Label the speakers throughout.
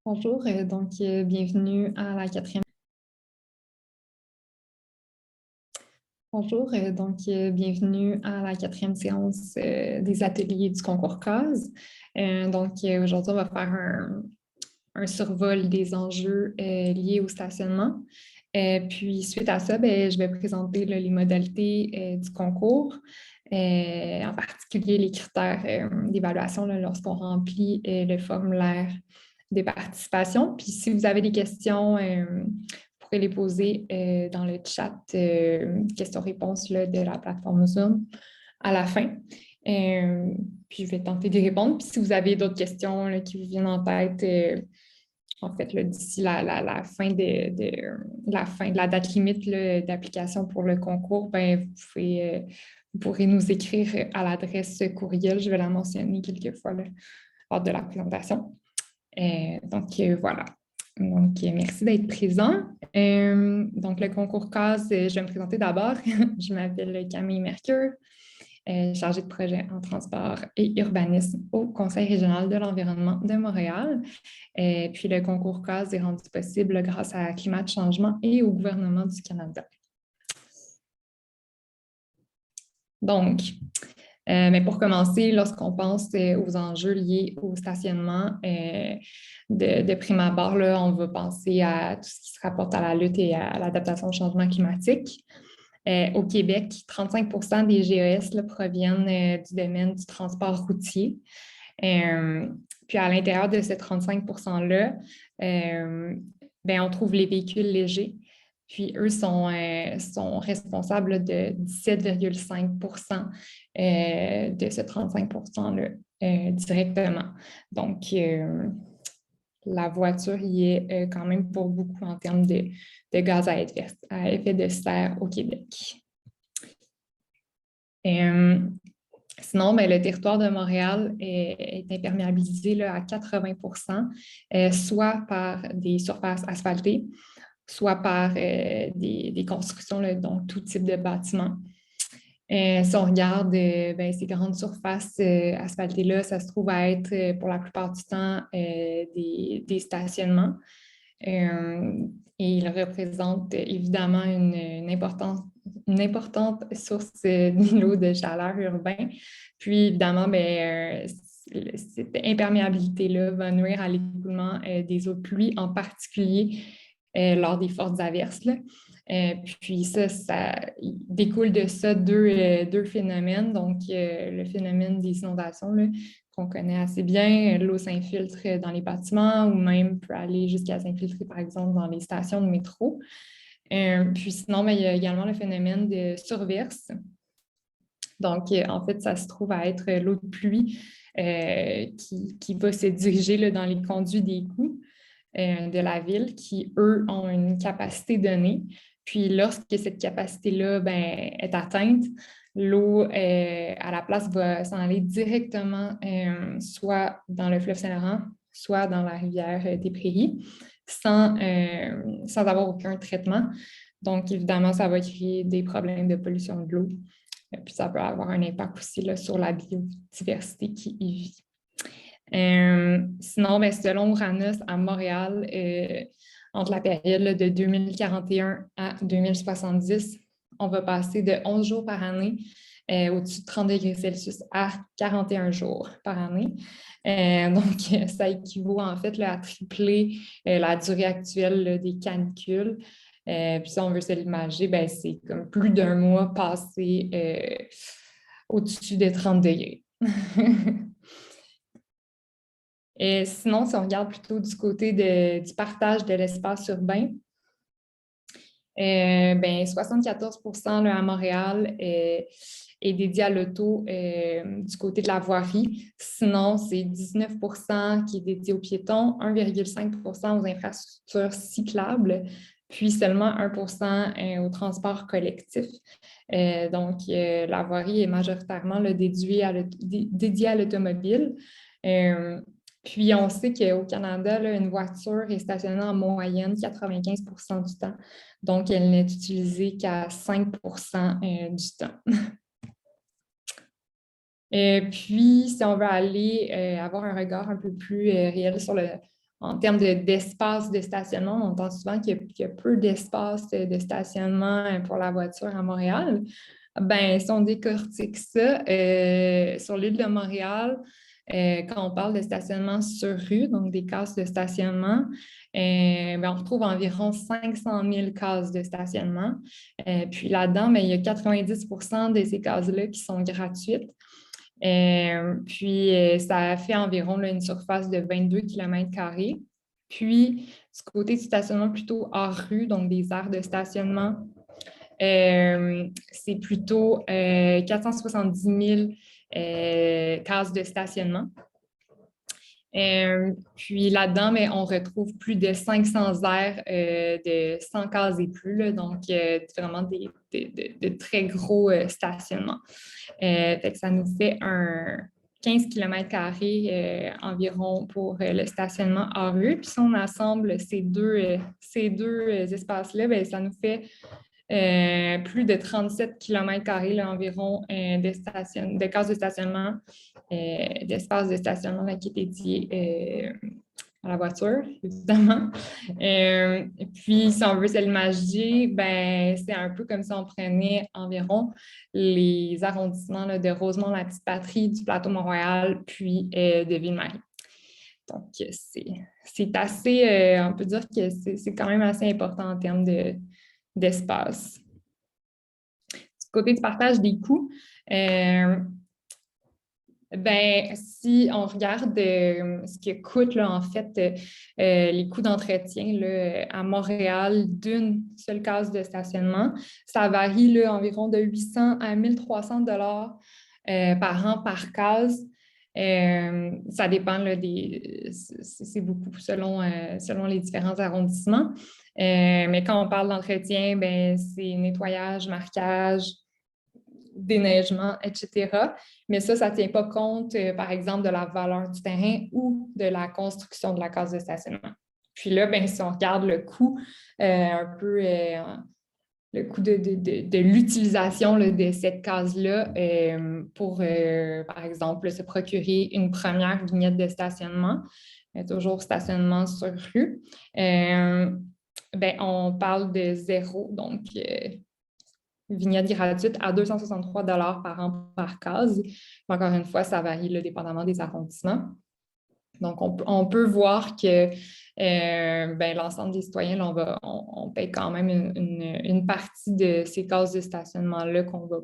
Speaker 1: Bonjour, bienvenue à la quatrième. Bonjour, bienvenue à la quatrième séance des ateliers du concours CASE. Aujourd'hui, on va faire un survol des enjeux liés au stationnement. Puis, suite à ça, je vais présenter là, les modalités du concours, en particulier les critères d'évaluation là, lorsqu'on remplit le formulaire de participation. Puis, si vous avez des questions, vous pourrez les poser dans le chat questions-réponses de la plateforme Zoom à la fin. Puis, je vais tenter d'y répondre. Puis, si vous avez d'autres questions là, qui vous viennent en tête, en fait, d'ici la fin de la date limite d'application pour le concours, vous pourrez nous écrire à l'adresse courriel. Je vais la mentionner quelques fois là, lors de la présentation. Voilà. Merci d'être présent. Le concours CASE, je vais me présenter d'abord. Je m'appelle Camille Mercure, chargée de projet en transport et urbanisme au Conseil régional de l'environnement de Montréal. Puis le concours CASE est rendu possible grâce à Climat de changement et au gouvernement du Canada. Donc, mais pour commencer, lorsqu'on pense aux enjeux liés au stationnement, de prime abord, là, on va penser à tout ce qui se rapporte à la lutte et à l'adaptation au changement climatique. Au Québec, 35% des GES là, proviennent du domaine du transport routier. Puis à l'intérieur de ces 35%-là, on trouve les véhicules légers. Puis eux sont responsables de 17,5% de ce 35%-là directement. Donc, la voiture y est quand même pour beaucoup en termes de gaz à effet de serre au Québec. Sinon, le territoire de Montréal est imperméabilisé là, à 80%, soit par des surfaces asphaltées, soit par des constructions, là, donc tout type de bâtiments. Si on regarde ces grandes surfaces asphaltées-là, ça se trouve à être pour la plupart du temps des stationnements. Et il représente évidemment une importante source d'îlots de chaleur urbain. Puis évidemment, cette imperméabilité-là va nuire à l'écoulement des eaux de pluie, en particulier lors des fortes averses. Là. Puis ça découle de ça deux phénomènes. Donc, le phénomène des inondations là, qu'on connaît assez bien, l'eau s'infiltre dans les bâtiments ou même peut aller jusqu'à s'infiltrer, par exemple, dans les stations de métro. Puis sinon, il y a également le phénomène de surverse. Donc, en fait, ça se trouve à être l'eau de pluie qui va se diriger là, dans les conduits d'égout de la ville qui, eux, ont une capacité donnée. Puis lorsque cette capacité-là est atteinte, l'eau, à la place, va s'en aller directement soit dans le fleuve Saint-Laurent, soit dans la rivière des Prairies, sans avoir aucun traitement. Donc, évidemment, ça va créer des problèmes de pollution de l'eau. Puis ça peut avoir un impact aussi là, sur la biodiversité qui y vit. Sinon, selon Uranus, à Montréal, entre la période là, de 2041 à 2070, on va passer de 11 jours par année au-dessus de 30 degrés Celsius à 41 jours par année. Donc, ça équivaut en fait là, à tripler la durée actuelle là, des canicules. Puis si on veut se l'imager, c'est comme plus d'un mois passé au-dessus de 30 degrés. Et sinon, si on regarde plutôt du côté du partage de l'espace urbain, 74% là, à Montréal est dédié à l'auto du côté de la voirie. Sinon, c'est 19% qui est dédié aux piétons, 1,5% aux infrastructures cyclables, puis seulement 1% au transport collectif. La voirie est majoritairement là, dédiée à l'automobile. Puis, on sait qu'au Canada, là, une voiture est stationnée en moyenne 95% du temps. Donc, elle n'est utilisée qu'à 5% du temps. Puis, si on veut aller avoir un regard un peu plus réel sur en termes d'espace de stationnement, on entend souvent qu'il y a peu d'espace de stationnement pour la voiture à Montréal. Ben, si on décortique ça, sur l'île de Montréal, quand on parle de stationnement sur rue, donc des cases de stationnement, ben, on retrouve environ 500 000 cases de stationnement. Puis là-dedans, ben, il y a 90% de ces cases-là qui sont gratuites. Puis, ça fait environ là, une surface de 22 km². Puis, du côté du stationnement plutôt hors rue, donc des aires de stationnement, c'est plutôt 470 000 cases de stationnement. Puis là-dedans, mais on retrouve plus de 500 aires de 100 cases et plus, là, donc vraiment de très gros stationnements. Fait que ça nous fait un 15 km² environ pour le stationnement hors rue. Puis si on assemble ces deux espaces-là, bien, ça nous fait plus de 37 km² là, environ de cases de stationnement, d'espace de stationnement là, qui est dédié à la voiture, évidemment. Puis, si on veut se l'imaginer, ben, c'est un peu comme si on prenait environ les arrondissements là, de Rosemont-la-Petite-Patrie, du Plateau-Mont-Royal, puis de Ville-Marie. Donc, c'est assez, on peut dire que c'est quand même assez important en termes d'espace. Du côté du partage des coûts, ben, si on regarde ce que coûte là, en fait les coûts d'entretien là, à Montréal d'une seule case de stationnement, ça varie là, environ de 800 à 1300 $ par an par case. Ça dépend là, c'est beaucoup selon les différents arrondissements. Mais quand on parle d'entretien, ben, c'est nettoyage, marquage, déneigement, etc. Mais ça ne tient pas compte, par exemple, de la valeur du terrain ou de la construction de la case de stationnement. Puis là, ben, si on regarde le coût, un peu le coût de l'utilisation de cette case-là pour, par exemple, se procurer une première vignette de stationnement, toujours stationnement sur rue, ben, on parle de 0, donc vignette gratuite à 263 $ par an par case. Encore une fois, ça varie là, dépendamment des arrondissements. Donc, on peut voir que ben, l'ensemble des citoyens, là, on paye quand même une partie de ces cases de stationnement-là qu'on ne va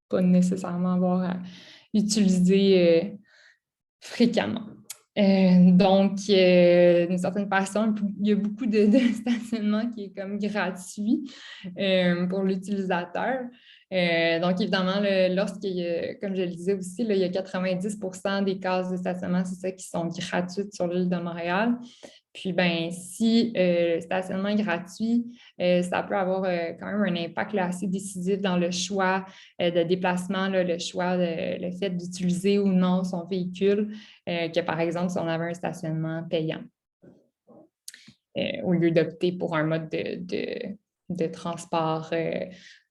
Speaker 1: pas nécessairement avoir à utiliser fréquemment. Donc, d'une certaine façon, il y a beaucoup de stationnement qui est comme gratuit pour l'utilisateur. Donc, évidemment, lorsqu'il y a, comme je le disais aussi, là, il y a 90% des cases de stationnement, c'est ça, qui sont gratuites sur l'île de Montréal. Puis, ben, si le stationnement est gratuit, ça peut avoir quand même un impact là, assez décisif dans le choix de déplacement, là, le fait d'utiliser ou non son véhicule, que par exemple, si on avait un stationnement payant, au lieu d'opter pour un mode de transport,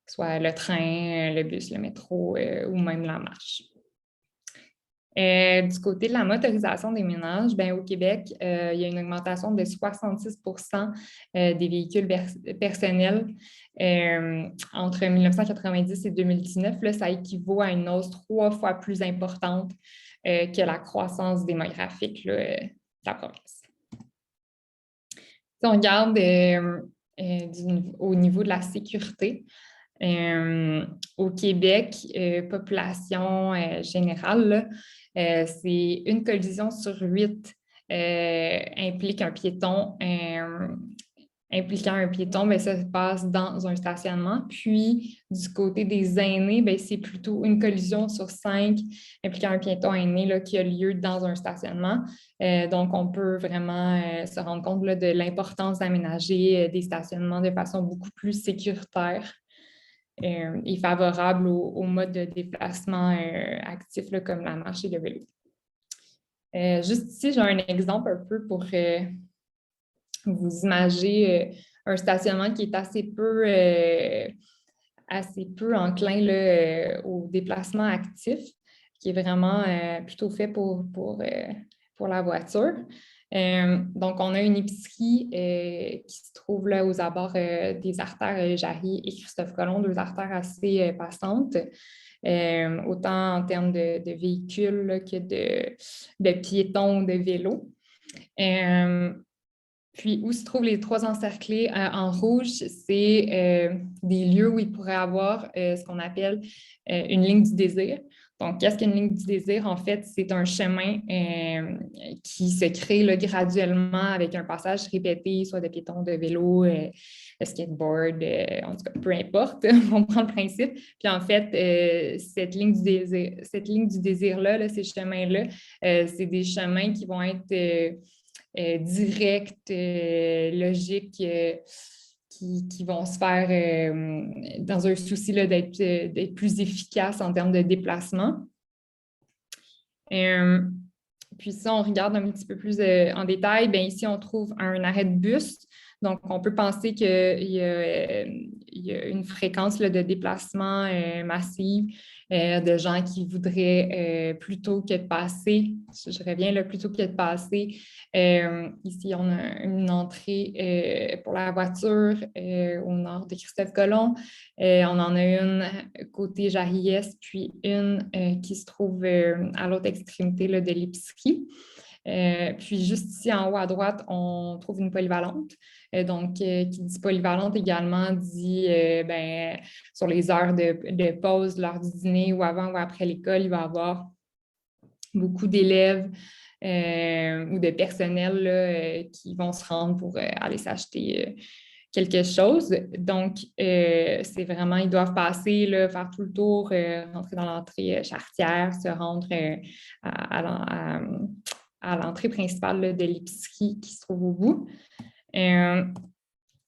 Speaker 1: soit le train, le bus, le métro ou même la marche. Du côté de la motorisation des ménages, ben, au Québec, il y a une augmentation de 66% des véhicules personnels entre 1990 et 2019. Là, ça équivaut à une hausse 3 fois plus importante que la croissance démographique là, de la province. Si on regarde au niveau de la sécurité, au Québec, population générale, là, c'est une collision sur 8 implique un piéton. Impliquant un piéton, bien, ça se passe dans un stationnement. Puis, du côté des aînés, bien, c'est plutôt une collision sur 5 impliquant un piéton aîné là, qui a lieu dans un stationnement. Donc, on peut vraiment se rendre compte là, de l'importance d'aménager des stationnements de façon beaucoup plus sécuritaire et favorable au mode de déplacement actif là, comme la marche et le vélo. Juste ici, j'ai un exemple un peu pour vous imaginer un stationnement qui est assez peu enclin là, au déplacement actif, qui est vraiment plutôt fait pour la voiture. Donc, on a une épicerie qui se trouve là aux abords des artères Jarry et Christophe-Colomb, deux artères assez passantes, autant en termes de véhicules là, que de piétons, de vélos. Puis, où se trouvent les trois encerclés en rouge, c'est des lieux où il pourrait avoir ce qu'on appelle une ligne du désir. Donc, qu'est-ce qu'une ligne du désir? En fait, c'est un chemin qui se crée là, graduellement avec un passage répété, soit de piétons, de vélos, de skateboard, en tout cas, peu importe, on prend le principe. Puis en fait, cette ligne du désir-là, là, ces chemins-là, c'est des chemins qui vont être directs, logiques, qui vont se faire dans un souci là, d'être plus efficace en termes de déplacement. Puis ça, on regarde un petit peu plus en détail. Bien, ici, on trouve un arrêt de bus. Donc, on peut penser qu'il y a une fréquence là, de déplacement massive de gens qui voudraient plutôt que de passer, je reviens là, plutôt que de passer. Ici, on a une entrée pour la voiture au nord de Christophe-Colomb. On en a une côté Jarry-Est, puis une qui se trouve à l'autre extrémité là, de l'épicerie. Puis juste ici en haut à droite, on trouve une polyvalente. Donc, qui dit polyvalente également dit ben, sur les heures de pause, l'heure du dîner ou avant ou après l'école, il va y avoir beaucoup d'élèves ou de personnel là, qui vont se rendre pour aller s'acheter quelque chose. Donc, c'est vraiment, ils doivent passer, là, faire tout le tour, rentrer dans l'entrée charretière, se rendre à l'entrée principale là, de l'épicerie qui se trouve au bout.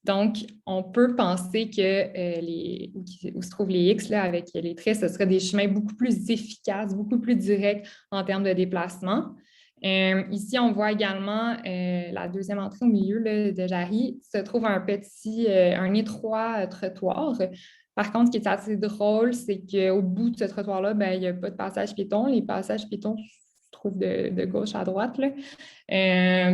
Speaker 1: Donc, on peut penser que où se trouvent les X là, avec les traits, ce seraient des chemins beaucoup plus efficaces, beaucoup plus directs en termes de déplacement. Ici, on voit également la deuxième entrée au milieu là, de Jarry, se trouve un étroit trottoir. Par contre, ce qui est assez drôle, c'est qu'au bout de ce trottoir-là, ben, il n'y a pas de passage piéton. Les passages piétons se trouvent de gauche à droite, là.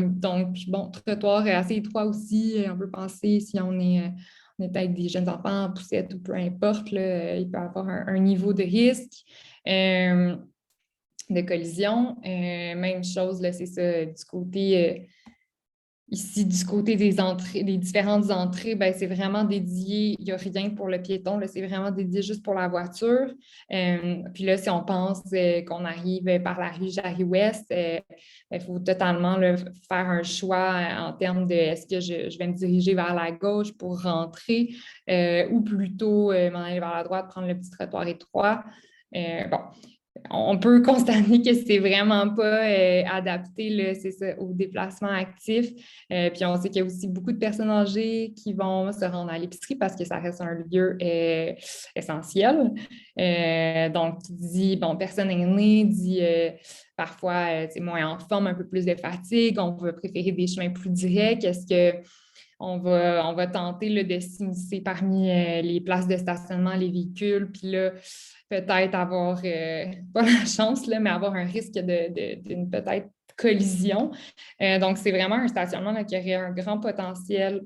Speaker 1: Donc, bon, trottoir assez étroit aussi. On peut penser si on est avec des jeunes enfants en poussette ou peu importe, là, il peut y avoir un niveau de risque de collision. Même chose, là, c'est ça, du côté ici, du côté des entrées, des différentes entrées, ben, c'est vraiment dédié, il n'y a rien pour le piéton, là, c'est vraiment dédié juste pour la voiture. Puis là, si on pense qu'on arrive par la rue Jarry-Ouest, il faut totalement là, faire un choix en termes de est-ce que je vais me diriger vers la gauche pour rentrer ou plutôt m'en aller vers la droite, prendre le petit trottoir étroit. Bon, on peut constater que c'est vraiment pas adapté là, c'est ça, au déplacement actif. Puis on sait qu'il y a aussi beaucoup de personnes âgées qui vont se rendre à l'épicerie parce que ça reste un lieu essentiel. Donc, qui dit, bon, personne aînée, dit parfois, c'est moins en forme, un peu plus de fatigue, on va préférer des chemins plus directs. Est-ce que on va tenter là, de s'immiscer parmi les places de stationnement, les véhicules, puis là, peut-être avoir, pas la chance, là, mais avoir un risque d'une peut-être collision. Donc, c'est vraiment un stationnement là, qui aurait un grand potentiel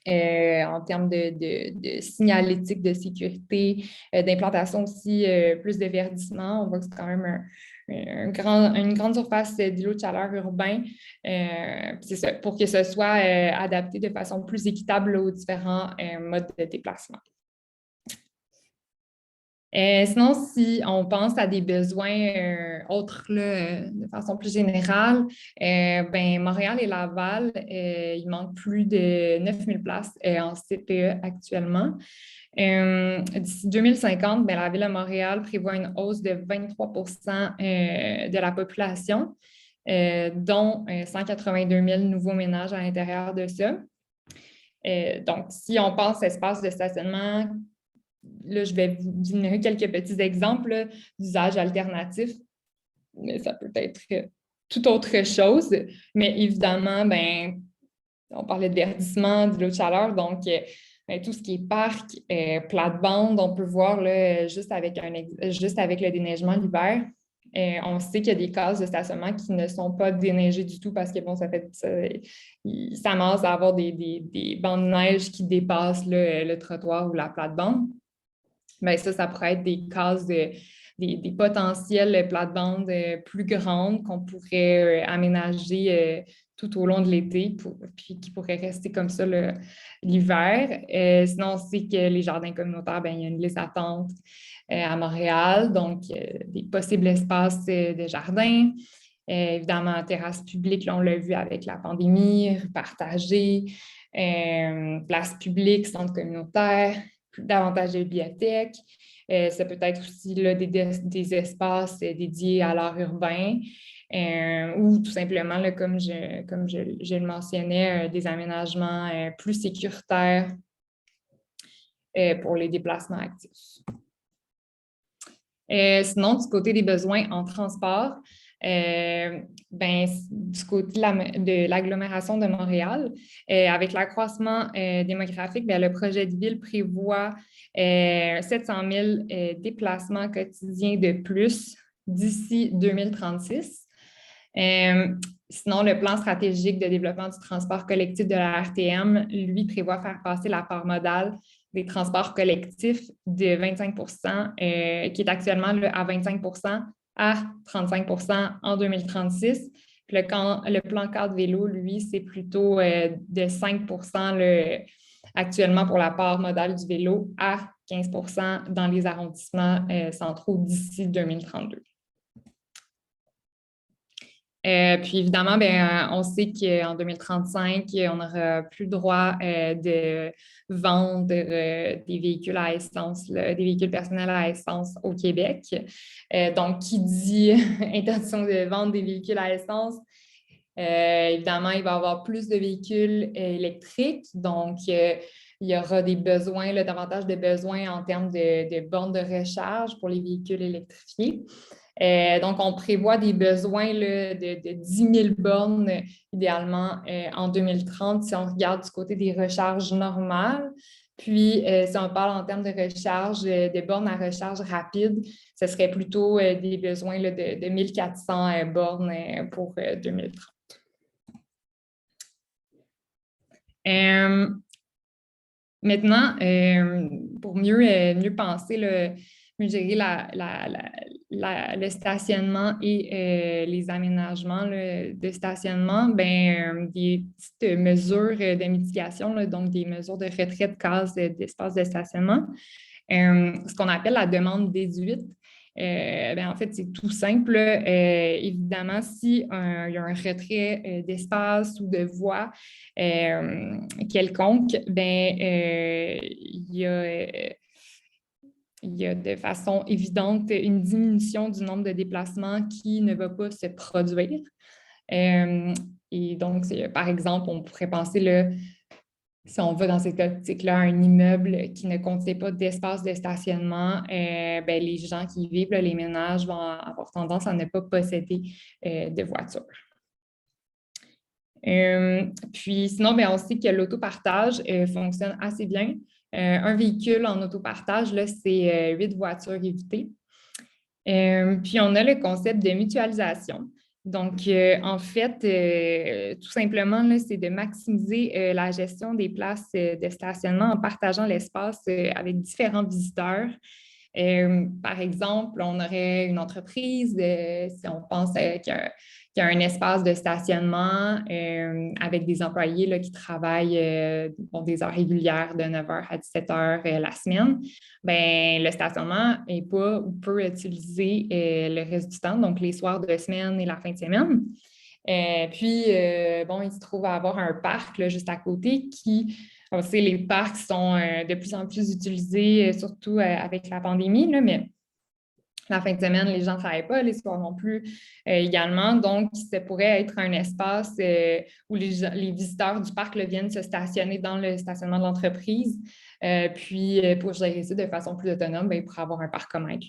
Speaker 1: en termes de signalétique, de sécurité, d'implantation aussi, plus de verdissement. On voit que c'est quand même une grande surface d'îlot de chaleur urbain. C'est ça, pour que ce soit adapté de façon plus équitable aux différents modes de déplacement. Sinon, si on pense à des besoins autres là, de façon plus générale, ben, Montréal et Laval, il manque plus de 9000 places en CPE actuellement. D'ici 2050, ben, la Ville de Montréal prévoit une hausse de 23 de la population, dont 182 000 nouveaux ménages à l'intérieur de ça. Donc, si on pense espace de stationnement, là, je vais vous donner quelques petits exemples d'usages alternatifs, mais ça peut être toute autre chose. Mais évidemment, ben, on parlait de verdissement, d'îlot de chaleur, donc ben, tout ce qui est parc, plate-bande, on peut voir là, juste avec le déneigement l'hiver, On sait qu'il y a des cases de stationnement qui ne sont pas déneigées du tout parce que bon, il s'amasse à avoir des bancs de neige qui dépassent le trottoir ou la plate-bande. Bien, ça pourrait être des cases des potentielles plates-bandes plus grandes qu'on pourrait aménager tout au long de l'été, puis qui pourraient rester comme ça l'hiver. Sinon, on sait que les jardins communautaires, bien, il y a une liste d'attente à Montréal, donc des possibles espaces de jardin. Évidemment, terrasse publique, là, on l'a vu avec la pandémie, partagée, place publique, centre communautaire, davantage de bibliothèques. Ça peut être aussi là, des espaces dédiés à l'art urbain ou tout simplement, là, comme je le mentionnais, des aménagements plus sécuritaires pour les déplacements actifs. Sinon, du côté des besoins en transport, du côté de l'agglomération de Montréal, avec l'accroissement démographique, bien, le projet de ville prévoit 700 000 déplacements quotidiens de plus d'ici 2036. Sinon, le plan stratégique de développement du transport collectif de la RTM, lui, prévoit faire passer la part modale des transports collectifs de 25 qui est actuellement là, à 25 à 35 en 2036. Puis le plan cadre vélo, lui, c'est plutôt de 5 actuellement pour la part modale du vélo à 15 dans les arrondissements centraux d'ici 2032. Puis évidemment, on sait qu'en 2035, on n'aura plus le droit de vendre des véhicules à essence, des véhicules personnels à essence au Québec. Donc, qui dit interdiction de vendre des véhicules à essence, évidemment, il va y avoir plus de véhicules électriques. Donc, il y aura des besoins, là, davantage de besoins en termes de bornes de recharge pour les véhicules électrifiés. Donc, on prévoit des besoins là, de 10 000 bornes idéalement en 2030 si on regarde du côté des recharges normales. Puis, si on parle en termes de recharge, de bornes à recharge rapide, ce serait plutôt des besoins là, de 1400 bornes pour 2030. Maintenant, pour mieux penser, mieux gérer le stationnement et les aménagements de stationnement, des petites mesures de mitigation, donc des mesures de retrait de cases d'espace de stationnement. Ce qu'on appelle la demande déduite. En fait, c'est tout simple. Évidemment, si il y a un retrait d'espace ou de voie quelconque, il y a de façon évidente une diminution du nombre de déplacements qui ne va pas se produire. Et donc, par exemple, on pourrait penser si on va dans cette optique-là, un immeuble qui ne contient pas d'espace de stationnement, les gens qui y vivent, les ménages vont avoir tendance à ne pas posséder de voiture. Puis sinon, on sait que l'autopartage fonctionne assez bien. Un véhicule en autopartage, là, c'est 8 voitures évitées. Puis on a le concept de mutualisation. Donc, en fait, tout simplement, là, c'est de maximiser la gestion des places de stationnement en partageant l'espace avec différents visiteurs. Par exemple, on aurait une entreprise, si on pense qu'il y a un espace de stationnement avec des employés là, qui travaillent des heures régulières de 9h à 17h la semaine, le stationnement n'est pas ou peut utiliser le reste du temps, donc les soirs de semaine et la fin de semaine. Puis, il se trouve à avoir un parc là, juste à côté qui... On sait, les parcs sont de plus en plus utilisés, surtout avec la pandémie, là, mais la fin de semaine, les gens ne travaillent pas, les soirs non plus également. Donc, ça pourrait être un espace où les visiteurs du parc viennent se stationner dans le stationnement de l'entreprise. Puis, pour gérer ça de façon plus autonome, pour avoir un parcomètre.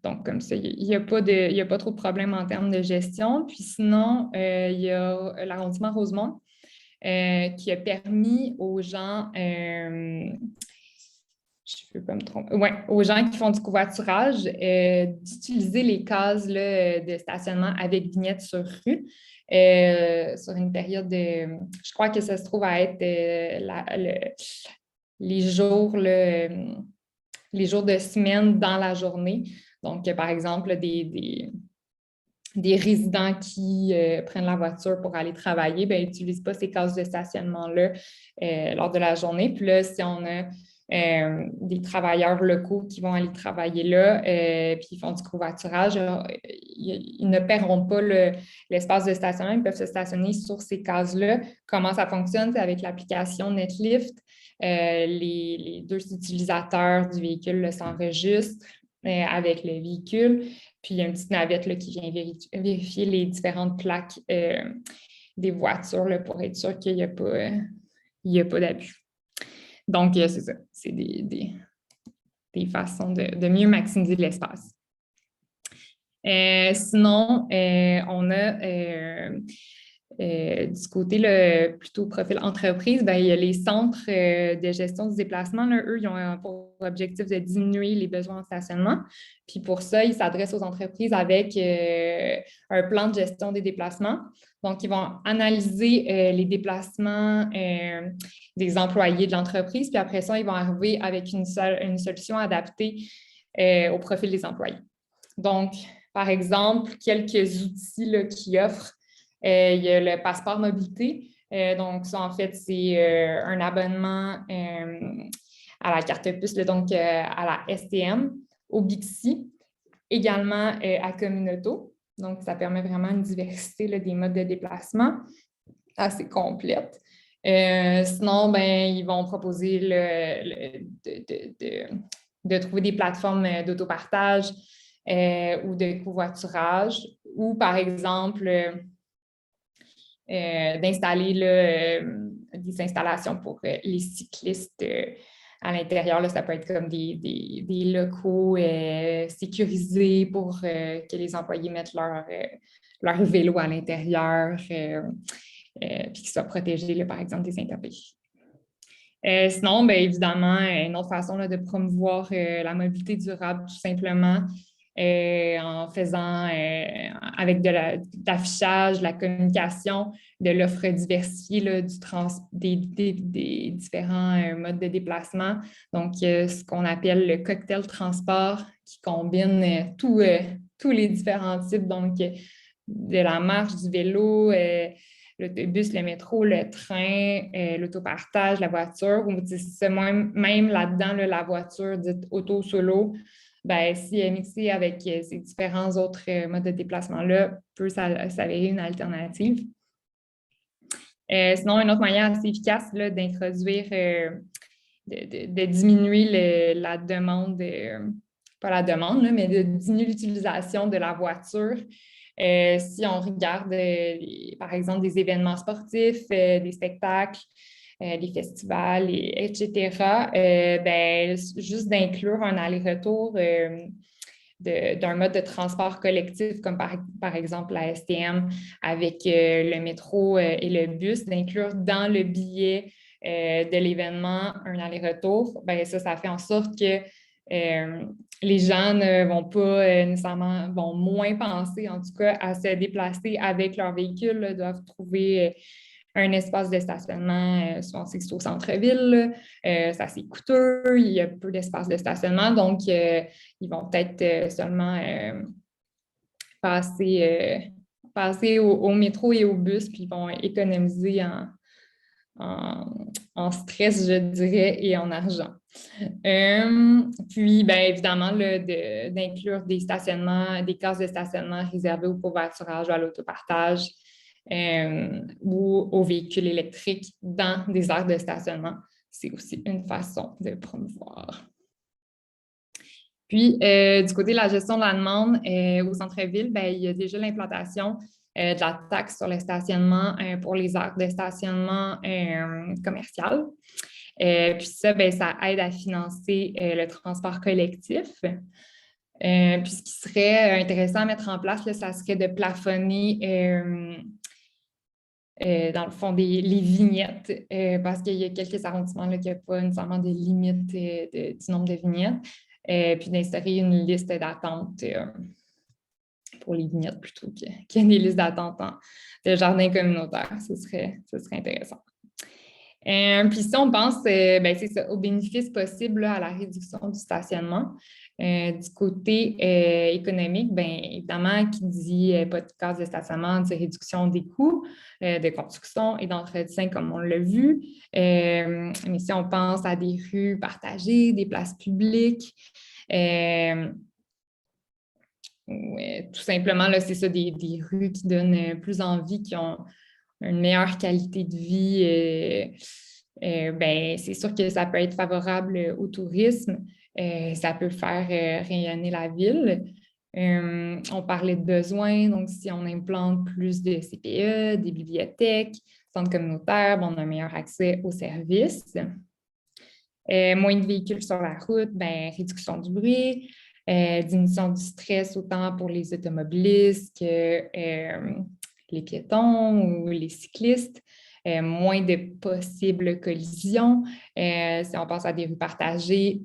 Speaker 1: Donc, comme ça, il n'y a pas trop de problèmes en termes de gestion. Puis sinon, il y a l'arrondissement Rosemont, qui a permis aux gens, je ne veux pas me tromper. Ouais, aux gens qui font du covoiturage, d'utiliser les cases là, de stationnement avec vignette sur rue sur une période de. Je crois que ça se trouve à être les jours, là, les jours de semaine dans la journée. Donc, par exemple, des résidents qui prennent la voiture pour aller travailler, ben, n'utilisent pas ces cases de stationnement-là lors de la journée. Puis là, si on a des travailleurs locaux qui vont aller travailler là, puis ils font du covoiturage, ils ne paieront pas l'espace de stationnement, ils peuvent se stationner sur ces cases-là. Comment ça fonctionne? C'est avec l'application Netlift. Les deux utilisateurs du véhicule s'enregistrent avec le véhicule. Puis, il y a une petite navette là, qui vient vérifier les différentes plaques des voitures là, pour être sûr qu'il n'y a pas d'abus. Donc, c'est ça. C'est des façons de mieux maximiser l'espace. Sinon, on a du côté plutôt profil entreprise, ben, il y a les centres de gestion du déplacement. Là, eux, ils ont pour objectif de diminuer les besoins en stationnement. Puis pour ça, ils s'adressent aux entreprises avec un plan de gestion des déplacements. Donc, ils vont analyser les déplacements des employés de l'entreprise. Puis après ça, ils vont arriver avec une solution adaptée au profil des employés. Donc, par exemple, quelques outils là, qu'ils offrent. Il y a le passeport mobilité. Donc, ça, en fait, c'est un abonnement à la carte puce, là, donc à la STM, au Bixi, également à Communauto. Donc, ça permet vraiment une diversité là, des modes de déplacement assez complète. Sinon, ben, ils vont proposer de trouver des plateformes d'autopartage ou de covoiturage, ou par exemple d'installer des installations pour les cyclistes à l'intérieur. Là, ça peut être comme des locaux sécurisés pour que les employés mettent leur vélo à l'intérieur puis qu'ils soient protégés, là, par exemple, des intempéries. Sinon, bien évidemment, une autre façon là, de promouvoir la mobilité durable, tout simplement, en faisant avec de l'affichage, la communication, de l'offre diversifiée là, des différents modes de déplacement. Donc, ce qu'on appelle le cocktail transport qui combine tous les différents types, donc de la marche, du vélo, l'autobus, le métro, le train, l'autopartage, la voiture, ou même là-dedans, là, la voiture dite auto-solo, ben, si elle est mixée avec ces différents autres modes de déplacement-là, peut s'avérer une alternative. Sinon, une autre manière assez efficace là, d'introduire, de diminuer la demande, pas la demande, là, mais de diminuer l'utilisation de la voiture. Si on regarde, par exemple, des événements sportifs, des spectacles, des festivals, etc., ben, juste d'inclure un aller-retour d'un mode de transport collectif, comme par exemple la STM avec le métro et le bus, d'inclure dans le billet de l'événement un aller-retour, ben, ça fait en sorte que les gens ne vont pas nécessairement, vont moins penser en tout cas à se déplacer avec leur véhicule, là, doivent trouver un espace de stationnement, souvent c'est au centre-ville, c'est assez coûteux, il y a peu d'espace de stationnement, donc ils vont peut-être seulement passer au métro et au bus, puis ils vont économiser en stress, je dirais, et en argent. Puis, bien évidemment, d'inclure des stationnements, des cases de stationnement réservées au covoiturage ou à l'autopartage ou aux véhicules électriques dans des aires de stationnement. C'est aussi une façon de promouvoir. Puis, du côté de la gestion de la demande au centre-ville, bien, il y a déjà l'implantation de la taxe sur le stationnement pour les aires de stationnement commercial. Puis ça, bien, ça aide à financer le transport collectif. Puis ce qui serait intéressant à mettre en place, là, ça serait de plafonner dans le fond, les vignettes, parce qu'il y a quelques arrondissements là, qui n'ont pas nécessairement des limites du nombre de vignettes, puis d'instaurer une liste d'attente pour les vignettes plutôt qu'il y ait des listes d'attente de jardins communautaires. Ce serait intéressant. Puis si on pense c'est ça, aux bénéfices possibles là, à la réduction du stationnement, du côté économique, bien évidemment, qui dit pas de casse de stationnement, dit réduction des coûts de construction et d'entretien, comme on l'a vu. Mais si on pense à des rues partagées, des places publiques, tout simplement, là, c'est ça, des rues qui donnent plus envie, qui ont une meilleure qualité de vie. Ben, c'est sûr que ça peut être favorable au tourisme. Ça peut faire rayonner la ville. On parlait de besoins, donc si on implante plus de CPE, des bibliothèques, centres communautaires, on a un meilleur accès aux services. Moins de véhicules sur la route, ben, réduction du bruit, diminution du stress autant pour les automobilistes que les piétons ou les cyclistes, moins de possibles collisions. Si on pense à des rues partagées,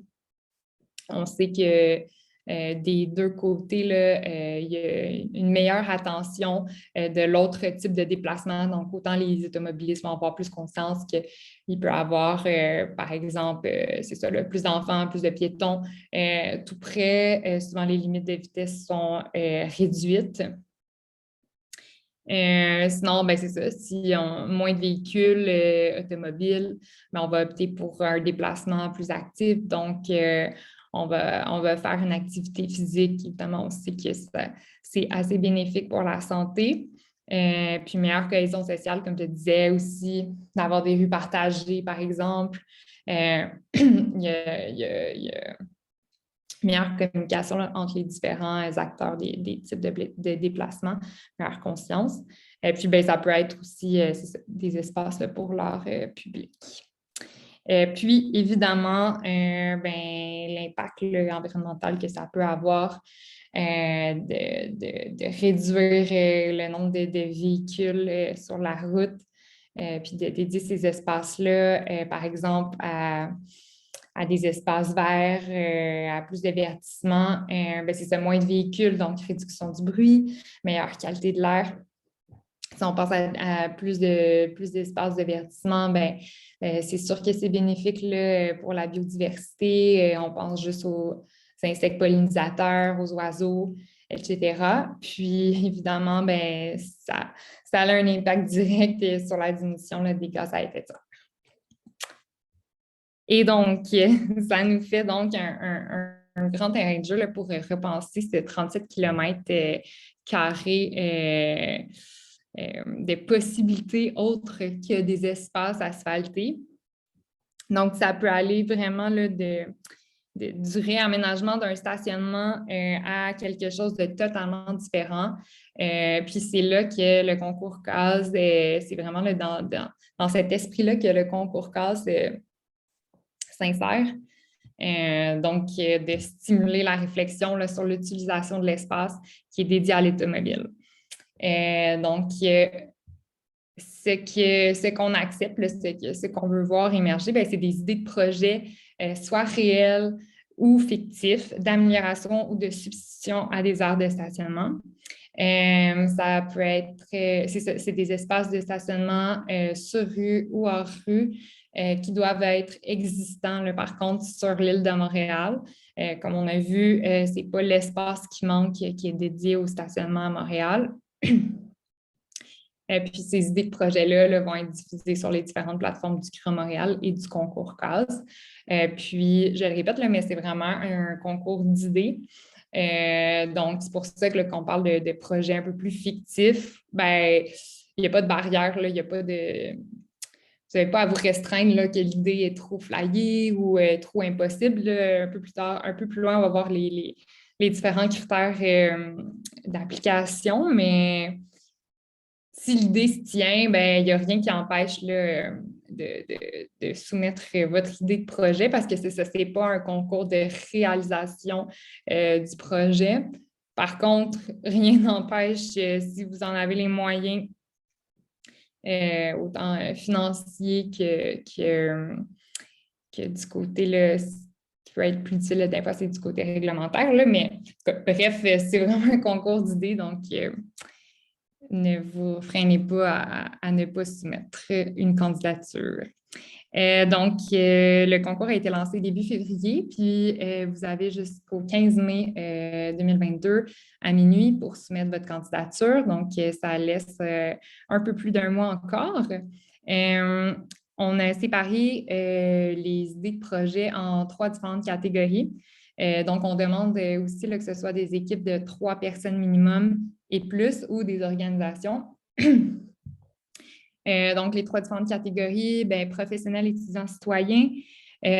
Speaker 1: on sait que des deux côtés, là, il y a une meilleure attention de l'autre type de déplacement. Donc, autant les automobilistes vont avoir plus conscience qu'il peut y avoir, par exemple, c'est ça, là, plus d'enfants, plus de piétons tout près. Souvent, les limites de vitesse sont réduites. Sinon, ben, c'est ça, si on a moins de véhicules automobiles, ben, on va opter pour un déplacement plus actif. Donc, on va faire une activité physique. Évidemment, on sait que c'est assez bénéfique pour la santé. Puis, meilleure cohésion sociale, comme je disais aussi, d'avoir des rues partagées, par exemple. Il y a meilleure communication là, entre les différents acteurs des types de déplacements, meilleure conscience. Et puis, ben, ça peut être aussi des espaces là, pour l'art public. Puis, évidemment, l'impact environnemental que ça peut avoir de réduire le nombre de véhicules sur la route, puis de dédier ces espaces-là, par exemple, à des espaces verts, à plus de divertissement, c'est ça, moins de véhicules, donc réduction du bruit, meilleure qualité de l'air. Si on pense à plus d'espaces de divertissement, c'est sûr que c'est bénéfique là, pour la biodiversité. On pense juste aux insectes pollinisateurs, aux oiseaux, etc. Puis, évidemment, ça a un impact direct sur la diminution là, des gaz à effet de serre. Et donc, ça nous fait donc un grand terrain de jeu là, pour repenser ces 37 km carrés de possibilités autres que des espaces asphaltés. Donc, ça peut aller vraiment là, du réaménagement d'un stationnement à quelque chose de totalement différent. Puis c'est là que le concours CASE, c'est vraiment là, dans cet esprit-là que le concours CASE sincère. Donc, de stimuler la réflexion là, sur l'utilisation de l'espace qui est dédié à l'automobile. Donc, ce qu'on accepte, là, ce qu'on veut voir émerger, c'est des idées de projets, soit réels ou fictifs, d'amélioration ou de substitution à des aires de stationnement. Ça peut être, c'est des espaces de stationnement sur rue ou hors rue qui doivent être existants, là, par contre, sur l'île de Montréal. Comme on a vu, ce n'est pas l'espace qui manque qui est dédié au stationnement à Montréal. Puis ces idées de projets-là là, vont être diffusées sur les différentes plateformes du CRA Montréal et du concours CASE. Puis, je le répète, là, mais c'est vraiment un concours d'idées. Donc, c'est pour ça que qu'on parle de projets un peu plus fictifs. Il n'y a pas de barrière, là, il n'y a pas de... Vous n'avez pas à vous restreindre là, que l'idée est trop flyée ou trop impossible. Là. Un peu plus tard, un peu plus loin, on va voir les différents critères d'application, mais si l'idée se tient, il n'y a rien qui empêche là, de soumettre votre idée de projet parce que ce n'est pas un concours de réalisation du projet. Par contre, rien n'empêche, si vous en avez les moyens, autant financier que du côté là, qui peut être plus utile, des fois, c'est du côté réglementaire. Là, mais bref, c'est vraiment un concours d'idées, donc ne vous freinez pas à ne pas soumettre une candidature. Donc, le concours a été lancé début février, puis vous avez jusqu'au 15 mai 2022 à minuit pour soumettre votre candidature. Donc, ça laisse un peu plus d'un mois encore. On a séparé les idées de projet en 3 différentes catégories. Donc, on demande aussi là, que ce soit des équipes de 3 personnes minimum et plus ou des organisations. Donc, les 3 différentes catégories, professionnels, étudiants, citoyens.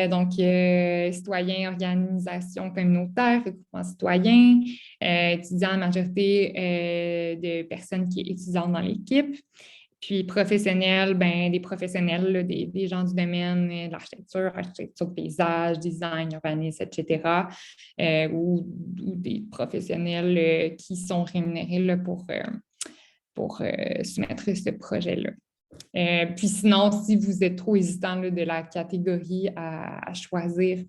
Speaker 1: Donc, citoyens, organisations communautaires, regroupements citoyens, étudiants, la majorité de personnes qui étudient dans l'équipe. Puis professionnels, des professionnels, là, des gens du domaine de l'architecture, architecture de paysage, design, urbanisme, etc. Ou des professionnels qui sont rémunérés là, pour soumettre ce projet-là. Puis sinon, si vous êtes trop hésitant là, de la catégorie à choisir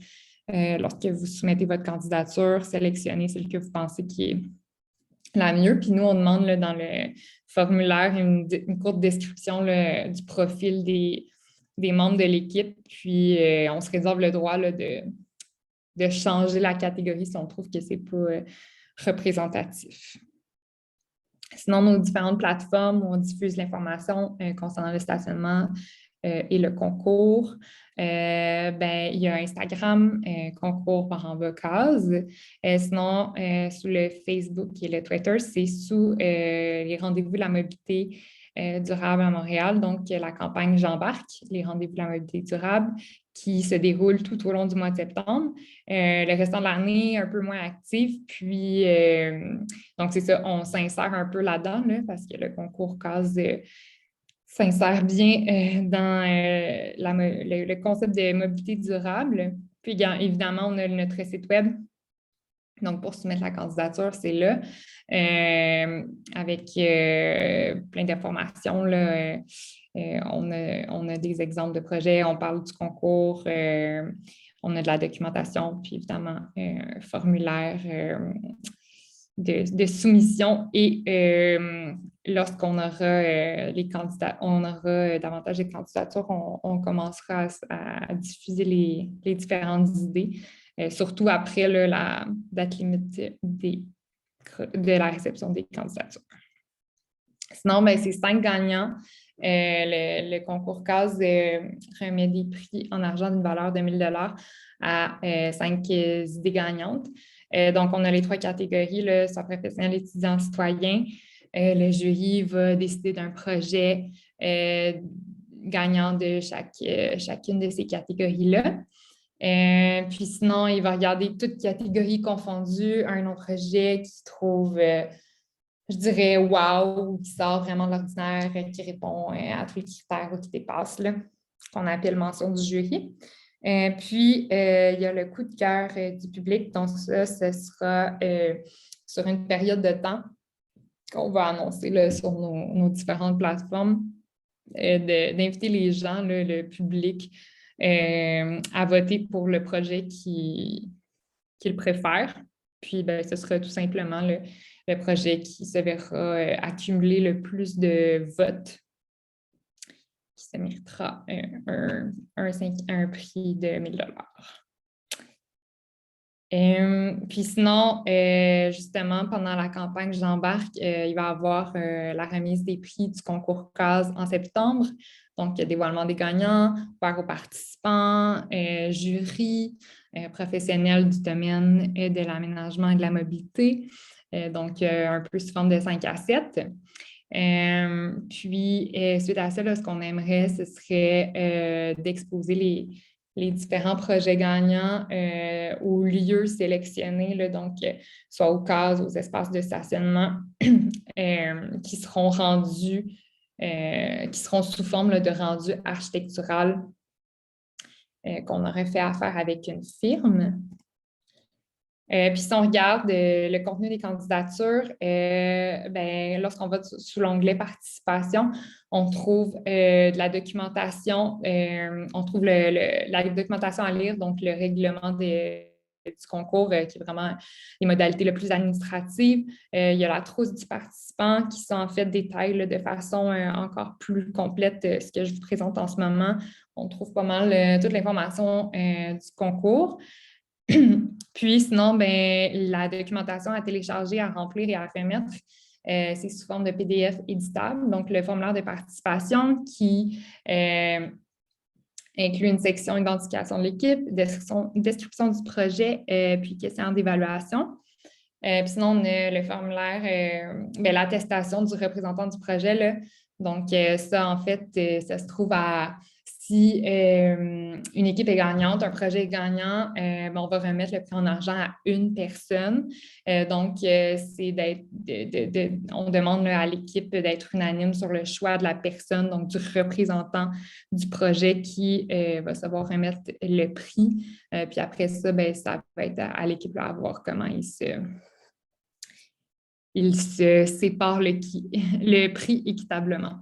Speaker 1: lorsque vous soumettez votre candidature, sélectionnez celle que vous pensez qui est la mieux. Puis nous, on demande là, dans le formulaire une courte description là, du profil des membres de l'équipe. Puis on se réserve le droit là, de changer la catégorie si on trouve que ce n'est pas représentatif. Sinon, nos différentes plateformes où on diffuse l'information concernant le stationnement et le concours. Il y a Instagram, concours par en bas case. Sinon, sous le Facebook et le Twitter, c'est sous les rendez-vous de la mobilité durable à Montréal, donc la campagne J'embarque, les rendez-vous de la mobilité durable, qui se déroule tout au long du mois de septembre. Le restant de l'année, un peu moins actif. Puis, donc c'est ça, on s'insère un peu là-dedans, là, parce que le concours case s'insère bien dans le concept de mobilité durable. Puis, évidemment, on a notre site web. Donc, pour soumettre la candidature, c'est là, avec plein d'informations. Là, on a des exemples de projets, on parle du concours, on a de la documentation, puis évidemment, un formulaire de soumission. Et lorsqu'on aura les candidats, on aura davantage de candidatures, on commencera à diffuser les différentes idées. Surtout après là, la date limite de la réception des candidatures. Sinon, c'est 5 gagnants. Le concours CASE remet des prix en argent d'une valeur de 1 000 $ à 5 idées gagnantes. Donc, on a les 3 catégories, là, soit professionnel, étudiant, citoyen. Le jury va décider d'un projet gagnant de chacune de ces catégories-là. Puis sinon, il va regarder toutes catégories confondues, un autre projet qui trouve, je dirais, wow, qui sort vraiment de l'ordinaire, qui répond à tous les critères ou qui dépasse, là, qu'on appelle mention du jury. Puis, il y a le coup de cœur du public. Donc, ça, ce sera sur une période de temps qu'on va annoncer là, sur nos différentes plateformes, d'inviter les gens, là, le public, à voter pour le projet qu'ils préfèrent. Puis, ce sera tout simplement le projet qui se verra accumuler le plus de votes, qui se méritera un prix de 1 000 $. Puis sinon, justement, pendant la campagne J'embarque, il va y avoir la remise des prix du concours CASE en septembre. Donc, dévoilement des gagnants, ouvert aux participants, jury, professionnels du domaine de l'aménagement et de la mobilité. Donc, un peu sous forme de 5 à 7. Puis, suite à ça, là, ce qu'on aimerait, ce serait d'exposer les différents projets gagnants aux lieux sélectionnés, là, donc soit aux cases, aux espaces de stationnement, qui seront rendus, qui seront sous forme là, de rendu architectural qu'on aurait fait affaire avec une firme. Puis si on regarde le contenu des candidatures, lorsqu'on va sous l'onglet participation, on trouve de la documentation, on trouve la documentation à lire, donc le règlement du concours, qui est vraiment les modalités les plus administratives. Il y a la trousse du participant qui sont en fait détaillée là, de façon encore plus complète ce que je vous présente en ce moment. On trouve pas mal toute l'information du concours. Puis sinon, la documentation à télécharger, à remplir et à remettre, c'est sous forme de PDF éditable. Donc, le formulaire de participation qui inclut une section identification de l'équipe, description du projet, puis questionnaire d'évaluation. Puis sinon, on a le formulaire, l'attestation du représentant du projet, là. Donc, ça, en fait, ça se trouve à si une équipe est gagnante, un projet est gagnant, on va remettre le prix en argent à une personne. Donc, c'est on demande là, à l'équipe d'être unanime sur le choix de la personne, donc du représentant du projet qui va savoir remettre le prix. Puis après ça, ça va être à l'équipe à voir comment il se sépare le prix équitablement.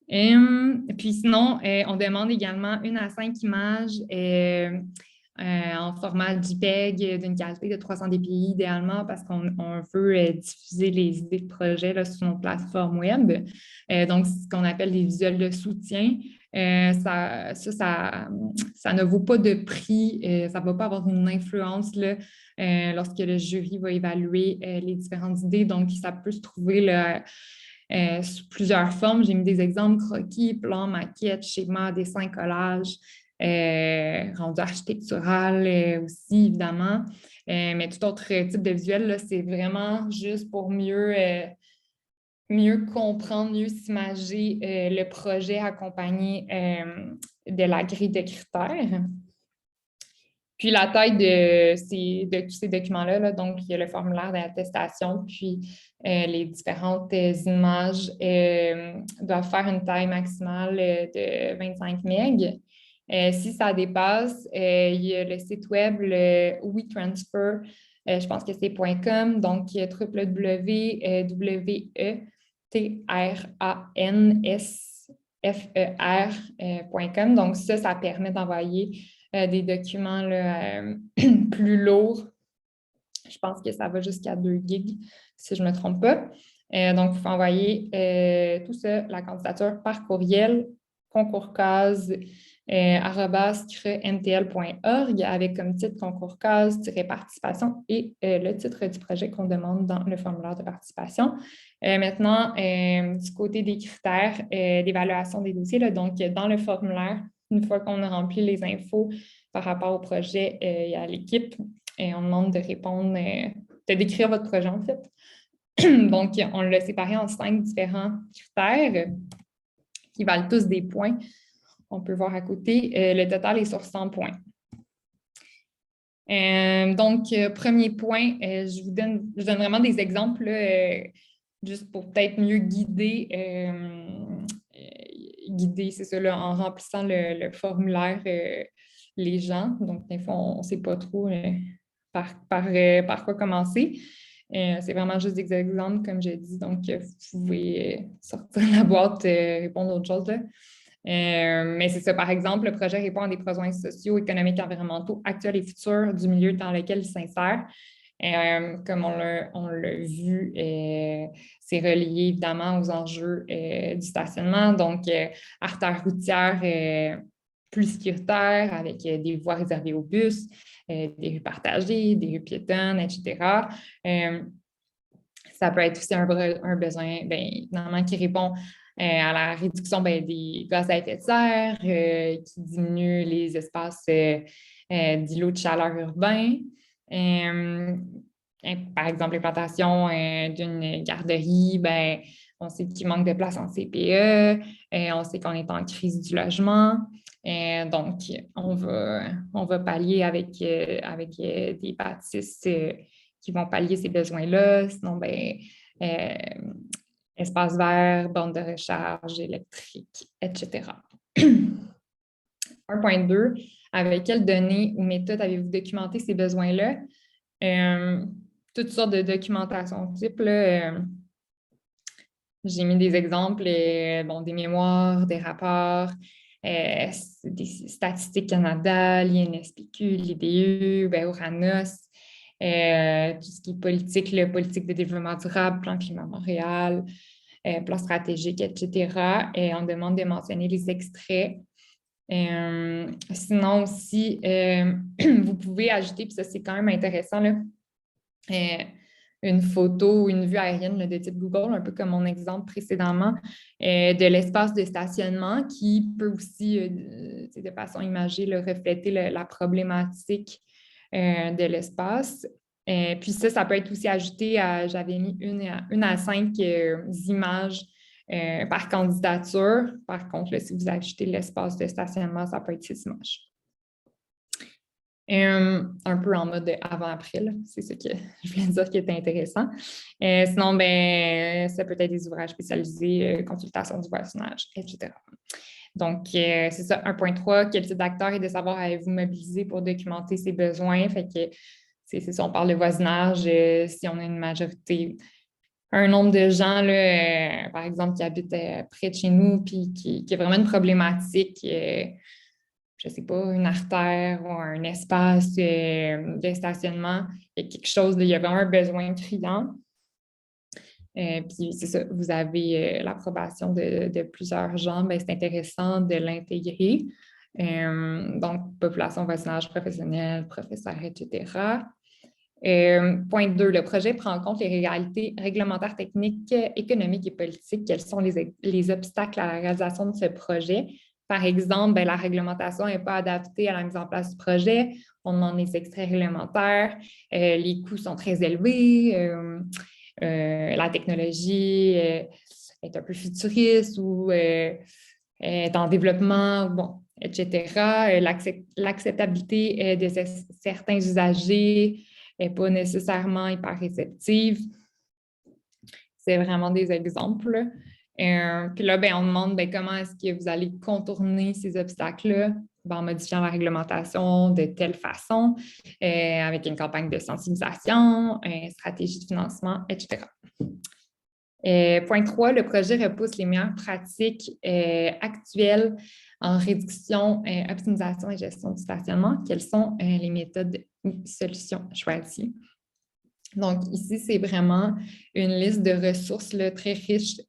Speaker 1: Puis sinon, on demande également 1 à 5 images en format JPEG d'une qualité de 300 dpi idéalement parce qu'on veut diffuser les idées de projet là, sur nos plateformes web. Donc, c'est ce qu'on appelle des visuels de soutien. Ça ne vaut pas de prix, ça ne va pas avoir une influence là, lorsque le jury va évaluer les différentes idées. Donc, ça peut se trouver là, sous plusieurs formes. J'ai mis des exemples: croquis, plans, maquettes, schémas, dessins, collages, rendu architectural aussi, évidemment. Mais tout autre type de visuel, là, c'est vraiment juste pour mieux comprendre, mieux s'imager le projet accompagné de la grille de critères. Puis la taille de tous ces documents-là, là, donc il y a le formulaire d'attestation, puis les différentes images doivent faire une taille maximale de 25 MB. Si ça dépasse, il y a le site web, le WeTransfer, je pense que c'est .com, donc www.wetransfer.com. Donc ça permet d'envoyer des documents là, plus lourds. Je pense que ça va jusqu'à 2 gigs, si je ne me trompe pas. Donc, il faut envoyer tout ça, la candidature, par courriel, concours-case@mtl.org avec comme titre concours case-participation et le titre du projet qu'on demande dans le formulaire de participation. Maintenant, du côté des critères d'évaluation des dossiers, là, donc dans le formulaire, une fois qu'on a rempli les infos par rapport au projet et à l'équipe, on demande de répondre, de décrire votre projet en fait. Donc, on l'a séparé en 5 différents critères qui valent tous des points. On peut voir à côté, le total est sur 100 points. Donc, premier point, je donne vraiment des exemples là, juste pour peut-être mieux guider, c'est ça, là, en remplissant le formulaire, les gens. Donc, des fois, on ne sait pas trop par quoi commencer. C'est vraiment juste des exemples, comme je dis. Donc, vous pouvez sortir la boîte, répondre à autre chose. Là. Mais c'est ça, par exemple, le projet répond à des besoins sociaux, économiques, environnementaux, actuels et futurs du milieu dans lequel il s'insère. Comme on l'a vu, c'est relié évidemment aux enjeux du stationnement. Donc, artères routières plus sécuritaires avec des voies réservées aux bus, des rues partagées, des rues piétonnes, etc. Ça peut être aussi un besoin évidemment, qui répond à la réduction des gaz à effet de serre, qui diminue les espaces d'îlots de chaleur urbains. Par exemple, l'implantation d'une garderie, on sait qu'il manque de place en CPE, on sait qu'on est en crise du logement. Donc, on va pallier avec des bâtisses qui vont pallier ces besoins-là. Sinon, espace vert, borne de recharge électrique, etc. 1.2, avec quelles données ou méthodes avez-vous documenté ces besoins-là? Euh, Toutes sortes de documentation type, là, j'ai mis des exemples, bon, des mémoires, des rapports, des Statistiques Canada, l'INSPQ, l'IDU, ben, Oranos, tout ce qui est politique, le politique de développement durable, plan climat Montréal, plan stratégique, etc. Et on demande de mentionner les extraits. Sinon aussi, vous pouvez ajouter, puis ça c'est quand même intéressant, là, une photo ou une vue aérienne là, de type Google, un peu comme mon exemple précédemment, de l'espace de stationnement qui peut aussi, de façon imagée, là, refléter la problématique de l'espace. Puis ça peut être aussi ajouté à, j'avais mis une à 5 images par candidature. Par contre, là, si vous ajoutez l'espace de stationnement, ça peut être 6 images. Un peu en mode avant-après, c'est ce que je voulais dire qui était intéressant. Sinon, ben, ça peut être des ouvrages spécialisés, consultation du voisinage, etc. Donc, c'est ça, 1.3, quel type d'acteur et de savoir avez-vous mobilisé pour documenter ses besoins? Fait que, c'est ça, on parle de voisinage, si on a une majorité, un nombre de gens, là, par exemple, qui habitent près de chez nous, puis qui a vraiment une problématique, je ne sais pas, une artère ou un espace de stationnement, il y a quelque chose, il y a vraiment un besoin criant. Puis c'est ça, vous avez l'approbation de plusieurs gens, ben, c'est intéressant de l'intégrer. Donc, population, voisinage professionnel, professeurs, etc. Point 2, le projet prend en compte les réalités réglementaires, techniques, économiques et politiques. Quels sont les obstacles à la réalisation de ce projet? Par exemple, ben, la réglementation n'est pas adaptée à la mise en place du projet. On demande des extraits réglementaires. Les coûts sont très élevés. La technologie est un peu futuriste ou est en développement, bon, etc. L'acceptabilité de certains usagers n'est pas nécessairement hyper réceptive. C'est vraiment des exemples. Puis là, ben, on demande ben, comment est-ce que vous allez contourner ces obstacles-là en modifiant la réglementation de telle façon, avec une campagne de sensibilisation, une stratégie de financement, etc. Point 3, le projet repousse les meilleures pratiques actuelles en réduction, optimisation et gestion du stationnement. Quelles sont les méthodes ou solutions choisies? Donc, ici, c'est vraiment une liste de ressources là, très riche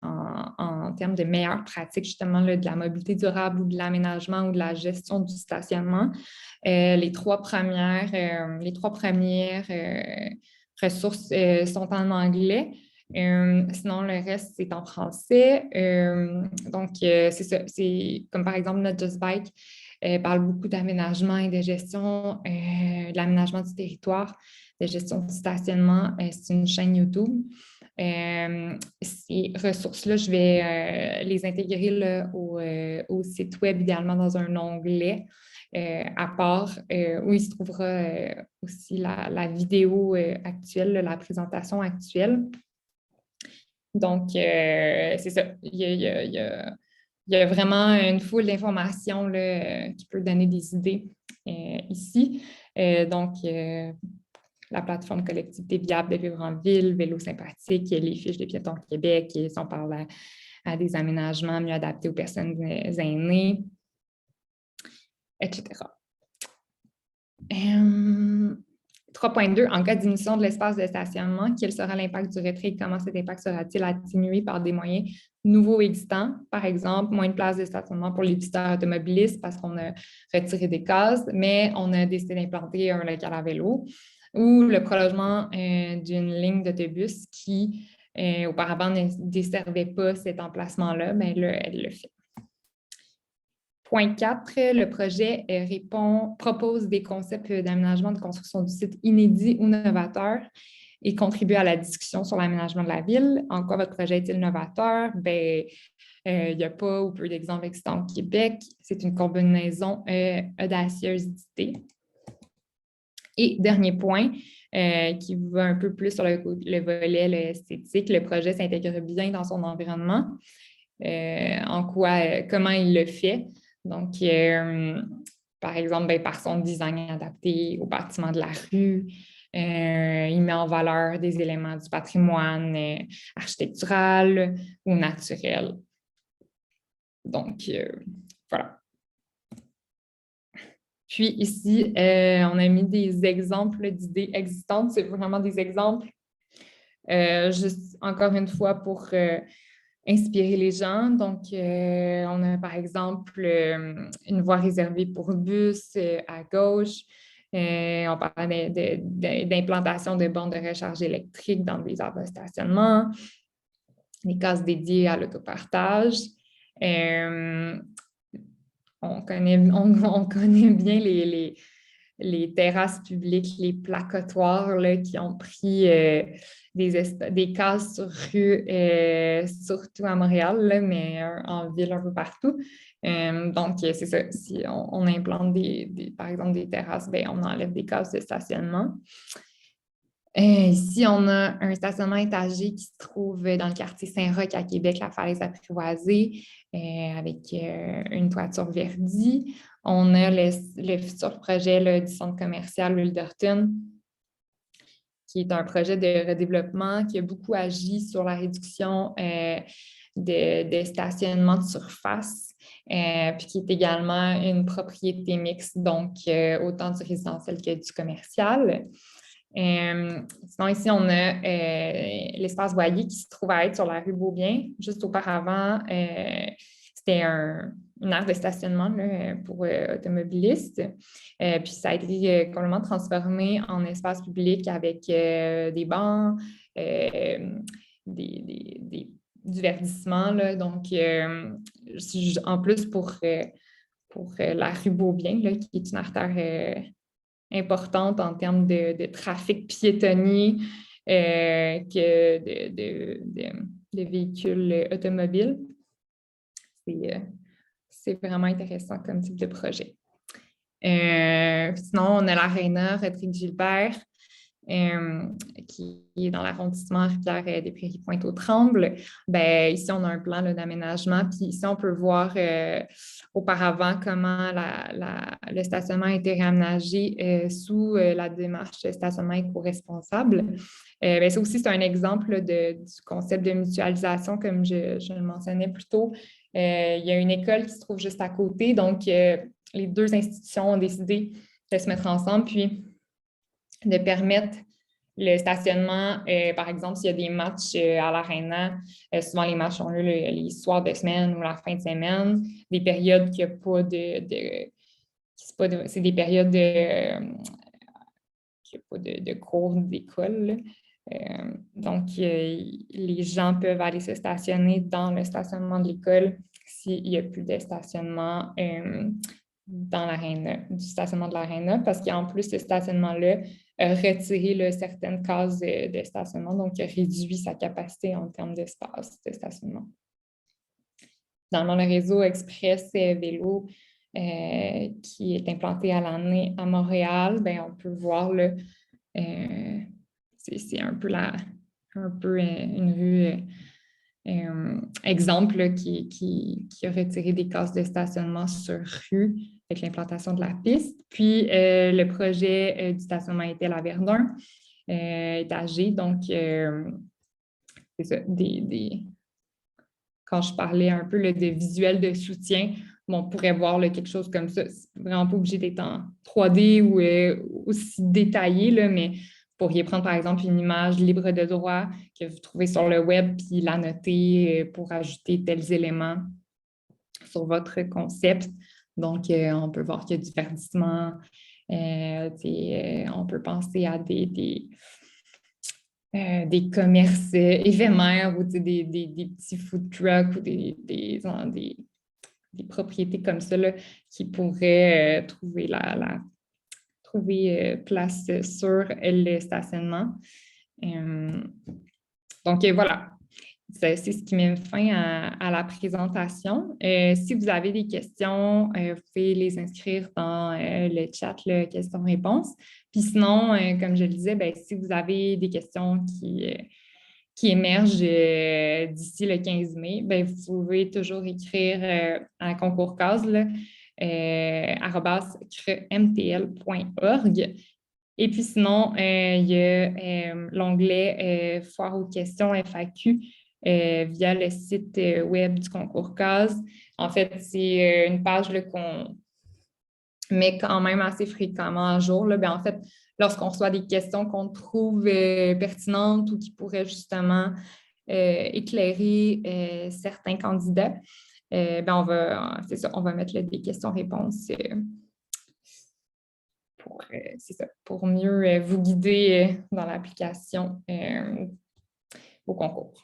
Speaker 1: en termes de meilleures pratiques, justement, là, de la mobilité durable ou de l'aménagement ou de la gestion du stationnement. Les trois premières ressources sont en anglais. Sinon, le reste, c'est en français. Donc, c'est ça. C'est comme par exemple, notre Just Bike parle beaucoup d'aménagement et de gestion, de l'aménagement du territoire, de gestion du stationnement. C'est une chaîne YouTube. Ces ressources-là, je vais les intégrer là, au site web, idéalement dans un onglet à part, où il se trouvera aussi la vidéo actuelle, la présentation actuelle. Donc, c'est ça. Il y a vraiment une foule d'informations qui peut donner des idées ici. Donc, la plateforme Collectivité viable de vivre en ville, Vélo sympathique, les fiches de piétons Québec, on parle à des aménagements mieux adaptés aux personnes aînées, etc. 3.2, en cas d'émission de l'espace de stationnement, quel sera l'impact du retrait et comment cet impact sera-t-il atténué par des moyens nouveaux existants? Par exemple, moins de places de stationnement pour les visiteurs automobilistes parce qu'on a retiré des cases, mais on a décidé d'implanter un local à vélo, ou le prolongement d'une ligne d'autobus qui, auparavant, ne desservait pas cet emplacement-là, mais là, elle le fait. Point 4, le projet propose des concepts d'aménagement de construction du site inédits ou novateurs et contribue à la discussion sur l'aménagement de la ville. En quoi votre projet est-il novateur? Ben, il n'y a pas ou peu d'exemples existants au Québec. C'est une combinaison audacieuse d'idées. Et dernier point, qui va un peu plus sur le volet esthétique, le projet s'intègre bien dans son environnement. Comment il le fait. Donc, par exemple, ben, par son design adapté au bâtiment de la rue. Il met en valeur des éléments du patrimoine architectural ou naturel. Donc, voilà. Puis ici, on a mis des exemples d'idées existantes. C'est vraiment des exemples, juste encore une fois pour inspirer les gens. Donc, on a par exemple une voie réservée pour bus à gauche. On parlait d'implantation de bornes de recharge électrique dans des aires de stationnement, des cases dédiées à l'autopartage. On connaît bien les terrasses publiques, les placotoirs là, qui ont pris des cases sur rue, surtout à Montréal, là, mais en ville un peu partout. Donc, c'est ça. Si on implante par exemple des terrasses, bien, on enlève des cases de stationnement. Ici, on a un stationnement étagé qui se trouve dans le quartier Saint-Roch à Québec, la Falaise apprivoisée, avec une toiture verdie. On a le futur projet là, du centre commercial Wilderton, qui est un projet de redéveloppement qui a beaucoup agi sur la réduction de stationnement de surface, puis qui est également une propriété mixte, donc autant du résidentiel que du commercial. Sinon, ici, on a l'espace Boyer qui se trouve à être sur la rue Beaubien. Juste auparavant, c'était une aire de stationnement là, pour automobilistes. Puis ça a été complètement transformé en espace public avec des bancs, du verdissement. Là. Donc, en plus, pour la rue Beaubien, là, qui est une artère importante en termes de trafic piétonnier que de véhicules automobiles. C'est vraiment intéressant comme type de projet. Sinon, on a l'Aréna Rodrigue-Gilbert, qui est dans l'arrondissement Rivière-des-Prairies-Pointe-aux-Trembles. Ben, ici, on a un plan d'aménagement. Puis ici, on peut voir auparavant comment le stationnement a été réaménagé sous la démarche stationnement éco-responsable. Ben, ça aussi, c'est un exemple du concept de mutualisation, comme je le mentionnais plus tôt. Il y a une école qui se trouve juste à côté. Donc, les deux institutions ont décidé de se mettre ensemble, puis de permettre le stationnement, par exemple, s'il y a des matchs à l'Arena, souvent les matchs ont lieu les soirs de semaine ou la fin de semaine, des périodes qui n'ont pas c'est des périodes qui n'ont pas de cours d'école. Donc, les gens peuvent aller se stationner dans le stationnement de l'école s'il n'y a plus de stationnement dans l'aréna, du stationnement de l'aréna, parce qu'en plus, ce stationnement-là a retiré là, certaines cases de stationnement, donc a réduit sa capacité en termes d'espace de stationnement. Dans le réseau Express Vélo qui est implanté à l'année à Montréal, bien, on peut voir là, c'est un peu une rue exemple là, qui a retiré des cases de stationnement sur rue avec l'implantation de la piste. Puis, le projet du stationnement était à Verdun, étagé. Donc, c'est ça, quand je parlais un peu là, de visuel de soutien, on pourrait voir là, quelque chose comme ça. C'est vraiment pas obligé d'être en 3D ou aussi détaillé, là, mais vous pourriez prendre, par exemple, une image libre de droit que vous trouvez sur le web, puis la noter pour ajouter tels éléments sur votre concept. Donc, on peut voir qu'il y a du verdissement. On peut penser à des commerces éphémères ou des petits food trucks ou des propriétés comme ça là, qui pourraient trouver place sur le stationnement. Donc, voilà. C'est ce qui met fin à la présentation. Si vous avez des questions, vous pouvez les inscrire dans le chat, le questions-réponses. Puis sinon, comme je le disais, bien, si vous avez des questions qui émergent d'ici le 15 mai, bien, vous pouvez toujours écrire à Concours Case. Là. @cremtl.org. Et puis sinon, il y a l'onglet Foire aux questions FAQ via le site web du concours CASE. En fait, c'est une page qu'on met quand même assez fréquemment à jour. Là. En fait, lorsqu'on reçoit des questions qu'on trouve pertinentes ou qui pourraient justement éclairer certains candidats, c'est ça, on va mettre des questions-réponses pour mieux vous guider dans l'application au concours.